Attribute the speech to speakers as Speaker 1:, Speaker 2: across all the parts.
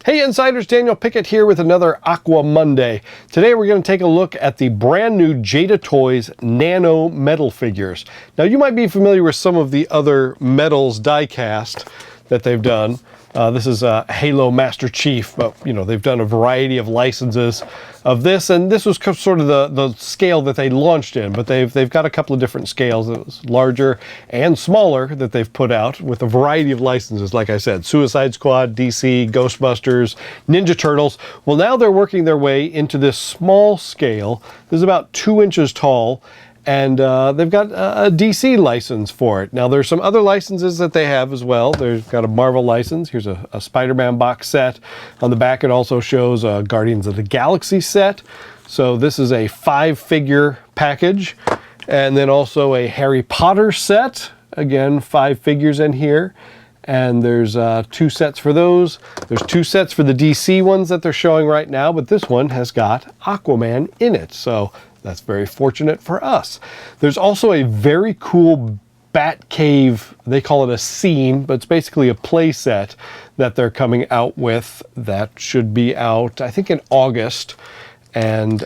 Speaker 1: Hey Insiders, Daniel Pickett here with another AquaMonday. Today we're going to take a look at the brand new Jada Toys Nano metal figures. Now you might be familiar with some of the other metals die-cast that they've done. This is Halo Master Chief, but you know, they've done a variety of licenses of this, and this was sort of the scale that they launched in, but they've got a couple of different scales, larger and smaller, that they've put out with a variety of licenses. Like I said, Suicide Squad, DC, Ghostbusters, Ninja Turtles. Well, now they're working their way into this small scale. This is about 2 inches tall, and they've got a DC license for it. Now there's some other licenses that they have as well. They've got a Marvel license. Here's a Spider-Man box set. On the back it also shows a Guardians of the Galaxy set. So this is a 5-figure package. And then also a Harry Potter set. Again, 5 figures in here. And there's 2 sets for those. There's 2 sets for the DC ones that they're showing right now, but this one has got Aquaman in it. So that's very fortunate for us. There's also a very cool Bat Cave, they call it a scene, but it's basically a play set that they're coming out with that should be out, I think, in August. And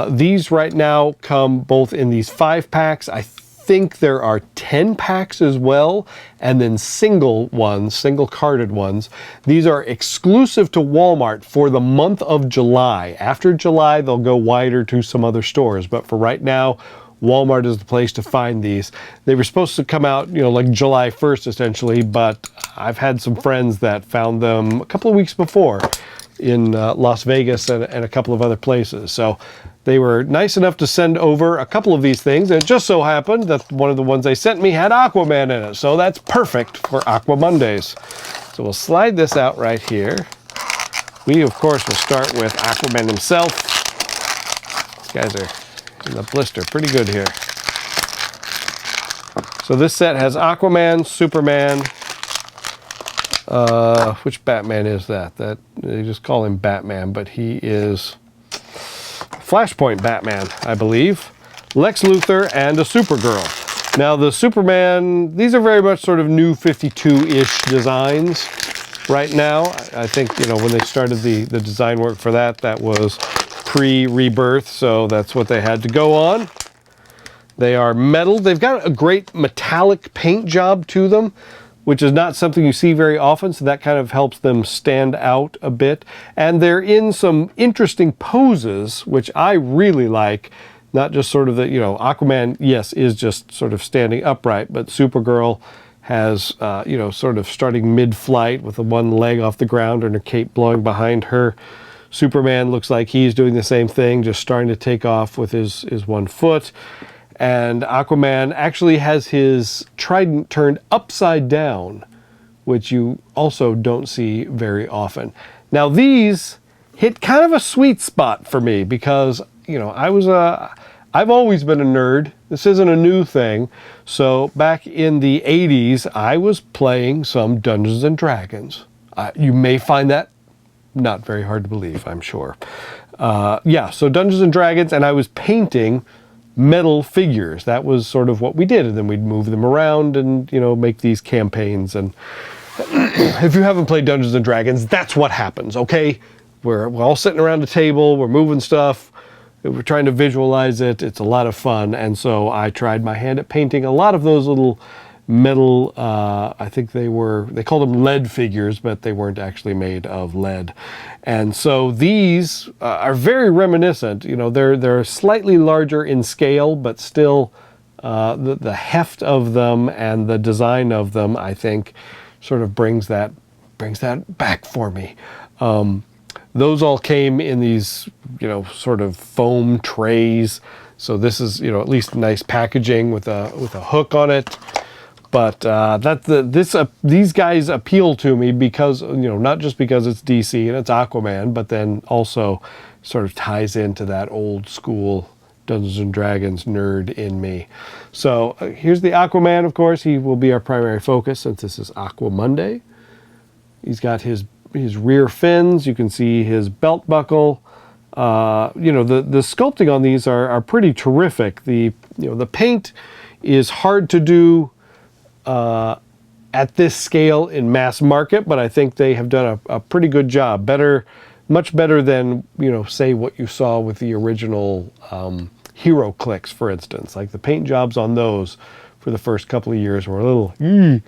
Speaker 1: these right now come both in these 5 packs. I think there are 10 packs as well, and then single ones, single carded ones. These are exclusive to Walmart for the month of July. After July, they'll go wider to some other stores, but for right now, Walmart is the place to find these. They were supposed to come out, you know, like July 1st essentially, but I've had some friends that found them a couple of weeks before in Las Vegas and a couple of other places. So they were nice enough to send over a couple of these things, and it just so happened that one of the ones they sent me had Aquaman in it, so that's perfect for AquaMondays. So we'll slide this out right here. We, of course, will start with Aquaman himself. These guys are in the blister pretty good here. So this set has Aquaman, Superman, which Batman is that? That they just call him Batman, but he is Flashpoint Batman, I believe, Lex Luthor, and a Supergirl. Now the Superman, these are very much sort of new 52-ish designs right now. I think, you know, when they started the design work for that, that was pre-Rebirth, so that's what they had to go on. They are metal. They've got a great metallic paint job to them, which is not something you see very often, so that kind of helps them stand out a bit. And they're in some interesting poses, which I really like. Not just sort of the, you know, Aquaman, yes, is just sort of standing upright, but Supergirl has, you know, sort of starting mid-flight with the one leg off the ground and her cape blowing behind her. Superman looks like he's doing the same thing, just starting to take off with his one foot. And Aquaman actually has his trident turned upside down, which you also don't see very often. Now these hit kind of a sweet spot for me because, you know, I've always been a nerd. This isn't a new thing. So back in the 80s, I was playing some Dungeons and Dragons. You may find that not very hard to believe, I'm sure. Yeah, so Dungeons and Dragons, and I was painting metal figures. That was sort of what we did, and then we'd move them around and, you know, make these campaigns. And if you haven't played Dungeons and Dragons, that's what happens, okay? We're all sitting around a table, we're moving stuff, we're trying to visualize it. It's a lot of fun, and so I tried my hand at painting a lot of those little metal, I think they called them lead figures, but they weren't actually made of lead. And so these are very reminiscent. You know, they're slightly larger in scale, but still the heft of them and the design of them, I think, sort of brings that back for me. Those all came in these, you know, sort of foam trays. So this is, you know, at least nice packaging with a hook on it. But these guys appeal to me because, you know, not just because it's DC and it's Aquaman, but then also sort of ties into that old school Dungeons and Dragons nerd in me. So here's the Aquaman, of course. He will be our primary focus since this is AquaMonday. He's got his rear fins. You can see his belt buckle. You know, the sculpting on these are pretty terrific. The paint is hard to do at this scale in mass market, but I think they have done a pretty good job. Better, much better than, you know, say what you saw with the original Hero Clicks, for instance. Like the paint jobs on those for the first couple of years were a little, and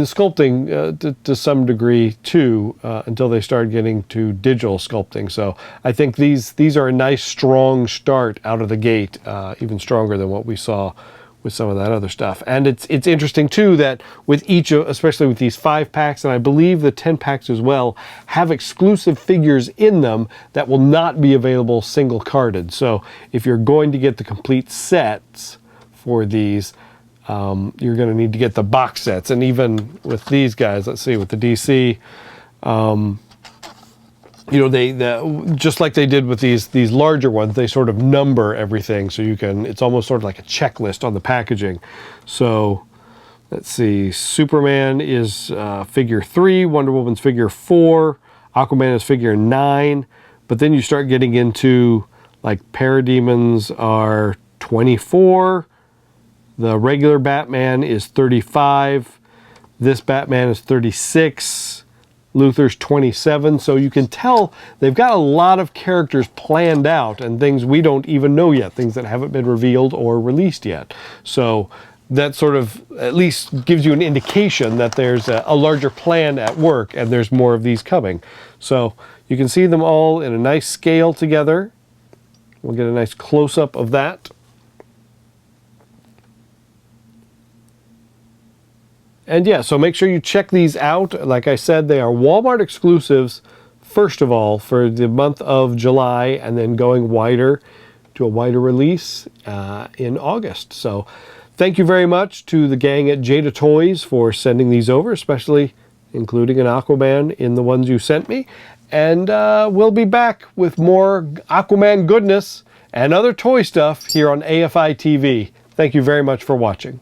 Speaker 1: the sculpting to some degree too, until they started getting to digital sculpting. So I think these are a nice strong start out of the gate, even stronger than what we saw with some of that other stuff. And it's interesting too that with each of, especially with these 5-packs, and I believe the 10-packs as well, have exclusive figures in them that will not be available single carded. So if you're going to get the complete sets for these, you're going to need to get the box sets. And even with these guys, let's see, with the DC, you know, they just like they did with these larger ones, they sort of number everything, so you can, it's almost sort of like a checklist on the packaging. So let's see, Superman is figure 3, Wonder Woman's figure 4, Aquaman is figure 9, but then you start getting into like Parademons are 24, the regular Batman is 35, this Batman is 36, Luthor's 27, so you can tell they've got a lot of characters planned out and things we don't even know yet, things that haven't been revealed or released yet. So that sort of at least gives you an indication that there's a larger plan at work and there's more of these coming. So you can see them all in a nice scale together. We'll get a nice close-up of that. And yeah, so make sure you check these out. Like I said, they are Walmart exclusives, first of all, for the month of July, and then going wider to a wider release in August. So thank you very much to the gang at Jada Toys for sending these over, especially including an Aquaman in the ones you sent me. And we'll be back with more Aquaman goodness and other toy stuff here on AFI TV. Thank you very much for watching.